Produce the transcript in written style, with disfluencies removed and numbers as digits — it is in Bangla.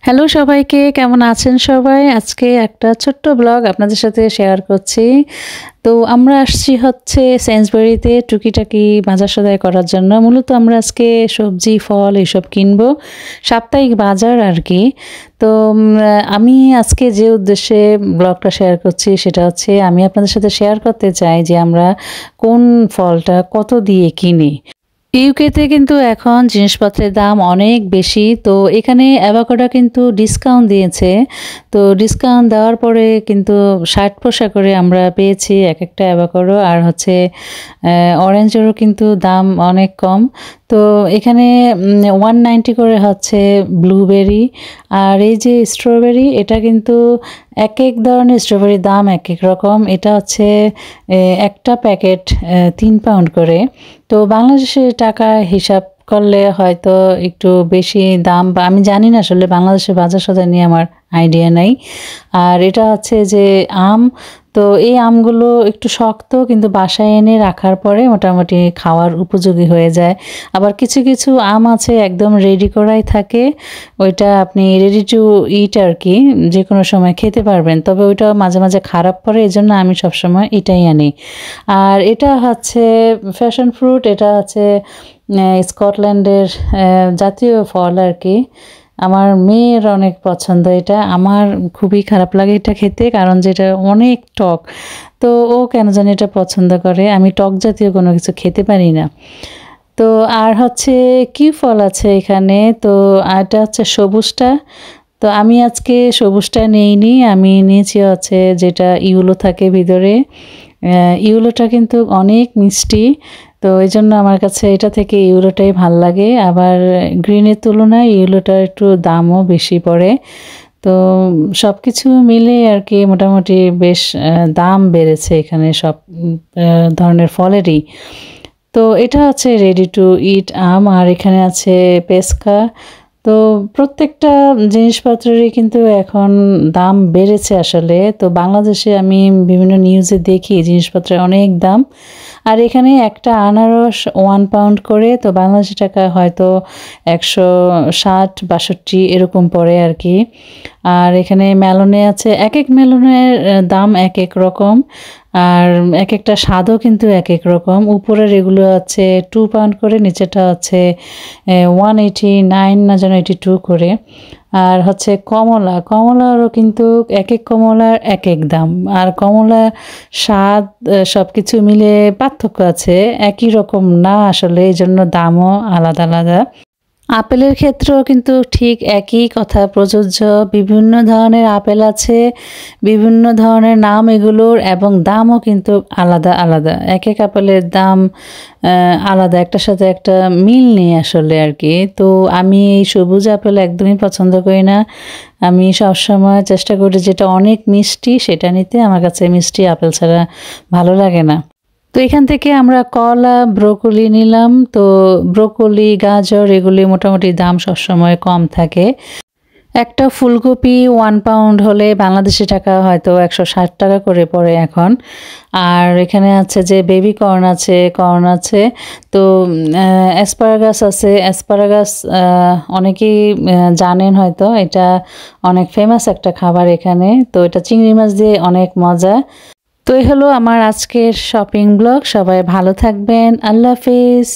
হ্যালো সবাইকে, কেমন আছেন সবাই? আজকে একটা ছোট্ট ব্লগ আপনাদের সাথে শেয়ার করছি। তো আমরা আসছি হচ্ছে সেন্সবারিতে টুকিটাকি বাজার সদাই করার জন্য। মূলত আমরা আজকে সবজি, ফল এসব কিনবো। সাপ্তাহিক বাজার আর কি। তো আমি আজকে যে উদ্দেশ্যে ব্লগটা শেয়ার করছি সেটা হচ্ছে আমি আপনাদের সাথে শেয়ার করতে চাই যে আমরা কোন ফলটা কত দিয়ে কিনি। ইউকেতে কিন্তু এখন জিনিসপত্রের দাম অনেক বেশি। তো এখানে অ্যাভোকাডো কিন্তু ডিসকাউন্ট দিয়েছে। তো ডিসকাউন্ট দেওয়ার পরে কিন্তু ৬০ পয়সা করে আমরা পেয়েছি এক একটা অ্যাভোকাডো। আর হচ্ছে অরেঞ্জেরও কিন্তু দাম অনেক কম। তো এখানে 190 করে হচ্ছে ব্লুবেরি। আর এই যে স্ট্রবেরি, এটা কিন্তু এক এক ধরনের স্ট্রবেরির দাম এক এক রকম। এটা হচ্ছে একটা প্যাকেট ৩ পাউন্ড করে। তো বাংলাদেশের টাকা হিসাব করলে হয়তো একটু বেশি দাম, বা আমি জানি না, আসলে বাংলাদেশের বাজার সদাই নিয়ে আমার আইডিয়া নাই। আর এটা হচ্ছে যে আম। তো এই আমগুলো একটু শক্ত, কিন্তু বাসায় এনে রাখার পরে মোটামুটি খাওয়ার উপযোগী হয়ে যায়। আবার কিছু কিছু আম আছে একদম রেডি করাই থাকে, ওইটা আপনি রেডি টু ইট আর কি, যে কোনো সময় খেতে পারবেন। তবে ওইটা মাঝে মাঝে খারাপ পড়ে, এই জন্য আমি সবসময় এটাই আনি। আর এটা হচ্ছে ফ্যাশন ফ্রুট। এটা হচ্ছে স্কটল্যান্ডের জাতীয় ফল আর কি। আমার মেয়ের অনেক পছন্দ এটা। আমার খুবই খারাপ লাগে এটা খেতে, কারণ যেটা অনেক টক। তো ও কেন জানি এটা পছন্দ করে। আমি টক জাতীয় কোনো কিছু খেতে পারি না। তো আর হচ্ছে কি ফল আছে এখানে, তো এটা হচ্ছে সবুজটা। তো আমি আজকে সবুজটা নেইনি, আমি নিয়েছি হচ্ছে যেটা ইউলো থাকে ভিতরে। ইউলোটা কিন্তু অনেক মিষ্টি। তো এই জন্য আমার কাছে এটা থেকে ইউলোটাই ভাল লাগে। আবার গ্রিনের তুলনায় ইউলোটার একটু দামও বেশি পড়ে। তো সব কিছু মিলে আর কি মোটামুটি বেশ দাম বেড়েছে এখানে সব ধরনের ফলেরই। তো এটা আছে রেডি টু ইট আম। আর এখানে আছে পেস্কা। তো প্রত্যেকটা জিনিসপত্রেরই কিন্তু এখন দাম বেড়েছে আসলে। তো বাংলাদেশে আমি বিভিন্ন নিউজে দেখি জিনিসপত্রের অনেক দাম। আর এখানে একটা আনারস 1 পাউন্ড করে, তো বাংলাদেশি টাকা হয়তো ১৬০-৬২ এরকম পড়ে আর কি। আর এখানে মেলনে আছে, এক এক মেলনের দাম এক এক রকম। আর এক একটা স্বাদও কিন্তু এক এক রকম। উপরের এগুলো আছে 2 পাউন্ড করে, নিচেটা হচ্ছে 189 না যেন 82 করে। আর হচ্ছে কমলা, কমলারও কিন্তু এক এক কমলার এক এক দাম। আর কমলা স্বাদ সব কিছু মিলে পার্থক্য আছে, একই রকম না আসলে, এই জন্য দামও আলাদা আলাদা। আপেলের ক্ষেত্রেও কিন্তু ঠিক একই কথা প্রযোজ্য। বিভিন্ন ধরনের আপেল আছে, বিভিন্ন ধরনের নাম এগুলোর, এবং দামও কিন্তু আলাদা আলাদা। এক এক আপেলের দাম আলাদা, একটার সাথে একটা মিল নেই আসলে আর কি। তো আমি এই সবুজ আপেল একদমই পছন্দ করি না। আমি সবসময় চেষ্টা করি যেটা অনেক মিষ্টি সেটা নিতে। আমার কাছে মিষ্টি আপেল ছাড়া ভালো লাগে না। তো এখান থেকে আমরা কলা, ব্রোকলি নিলাম। তো ব্রোকলি, গাজর এগুলি মোটামুটি দাম সবসময় কম থাকে। একটা ফুলকপি 1 পাউন্ড হলে বাংলাদেশি টাকা হয়তো ১৬০ টাকা করে পড়ে এখন। আর এখানে আছে যে বেবি কর্ন আছে, কর্ন আছে। তো অ্যাসপারাগাস আছে। অ্যাসপারাগাস অনেকেই জানেন হয়তো, এটা অনেক ফেমাস একটা খাবার এখানে। তো এটা চিংড়ি মাছ দিয়ে অনেক মজা। তো এই হলো আমার আজকের শপিং ব্লগ। সবাই ভালো থাকবেন। আল্লাহ হাফেজ।